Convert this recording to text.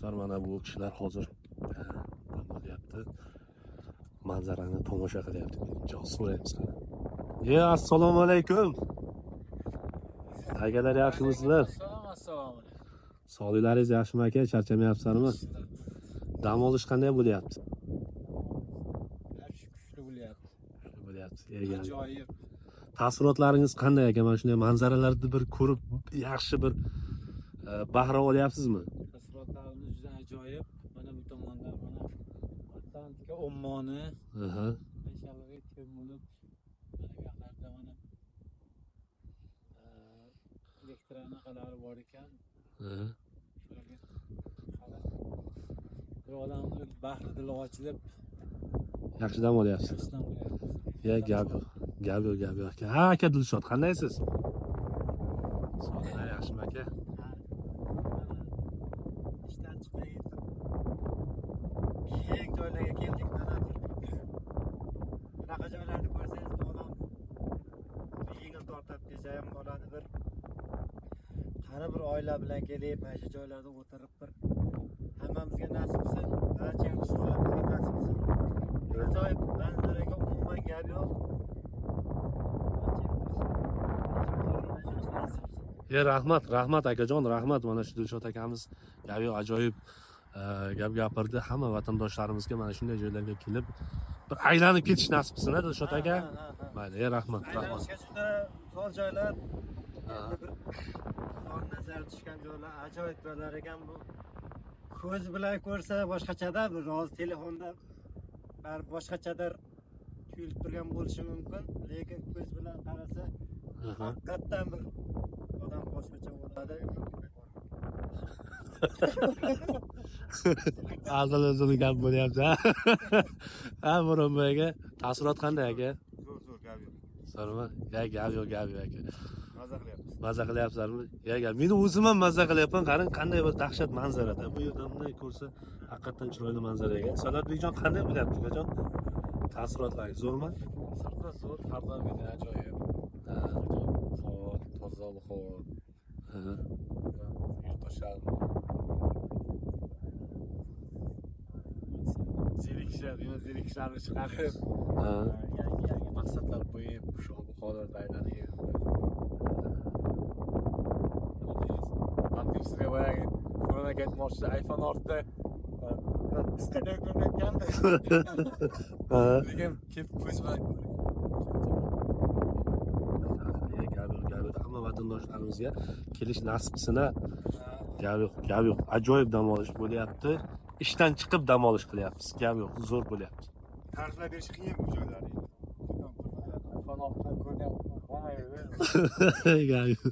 do'stlar, mana bu kishilar hozir dam olyapti. Manzarani tomosha qilyapti. Jo'q so'raymiz. Assalomu alaykum. Akalar yaxshimisizlar? Assalomu alaykum. Sog'liklaringiz yaxshimi aka? Charchamayapsizlarmi? Dam olish qanday bo'lyapti? Kuchli bo'lyapti. Kuchli bo'lyapti. Ajoyib. Taassurotlaringiz qanday aka? Mana shunday manzaralarni bir ko'rib, yaxshi bir bahra olyapsizmi? Taassurotlarimiz juda ajoyib. Mana bu tomonda mana Atlantika Ommoni, Peshalarga Temurlik, mana bu yoqlarda mana elektroanaqalari bor ekan. Bir odamni bahri dili ochilib Yaxshi dam olyapsiz. Gap yo'q aka. Ha aka Dilshod, qandaysiz? Sog'liqlar yaxshimi aka? İşten chiqib keng joylarga keldik. Bunaqa joylarni ko'rsangiz odam yengil tortib desa ham bo'ladi. Qani bir oila bilan kelib, mana shu joylarda o'tirib bir hammamizga nasib qilsin, barcha yaxshilarga nasib qilsin. Ajoyib manzaraga umuman gap yo'q. Rahmat akajon, rahmat. Mana shu Dilshod akamiz gap yo'q, ajoyib gap gapirdi. Hamma vatandoshlarimizga mana shunday joylarga kelib bir aylanib ketish nasib qilsin, Dilshod aka. Mayli, rahmat. Aylanishga juda zo'r joylar. Bir son nazar tushgan joylar, ajoyib joylar ekan bu. Ko'z bilan ko'rsa boshqachadir, hozir telefonda boshqachadir tuyulib turgan bo'lishi mumkin, lekin ko'z bilan qarasa haqiqatdan bir odam boshqacha bo'ladi. Azal gap bo'lyapti. Ha, Murodboy aka, taassurot qanday aka? Zo'r gap yo'q. Zo'rmi? Gap yo'q aka. Maza qilyapsiz. Maza qilyapsizlarmi? Meni o'zim ham maza qilyapman. Qarang, qanday bir dahshat manzarada. Bu yerdan bunday ko'rsa, haqiqatan chiroyli manzara ekan. Sadatbekjon, qanday bo'lyapti akajon? Taassurotlaringiz zo'rmi? Sirtda zo'r, parlament ajoyib. Havo, toza havo. Yurtdoshlar. Zerikishlarni chiqarib, yangi maqsadlar qo'yib, shu holatda aylanib. Sizga boyagi ko'rmak aytmoqchi, iPhone ortda qisqacha ko'rinayotgandi. Lekin kelib ko'z bilan hamma vatandoshlarimizga kelish nasib qilsin. Gap yo'q. Ajoyib dam olish bo'lyapti. Ishdan chiqib dam olish qilyapmiz. Gap yo'q, zo'r bo'lyapti. Ta'riflab berish qiyin bu joylarni. iPhone ortda ko'ryapman. Gap yo'q.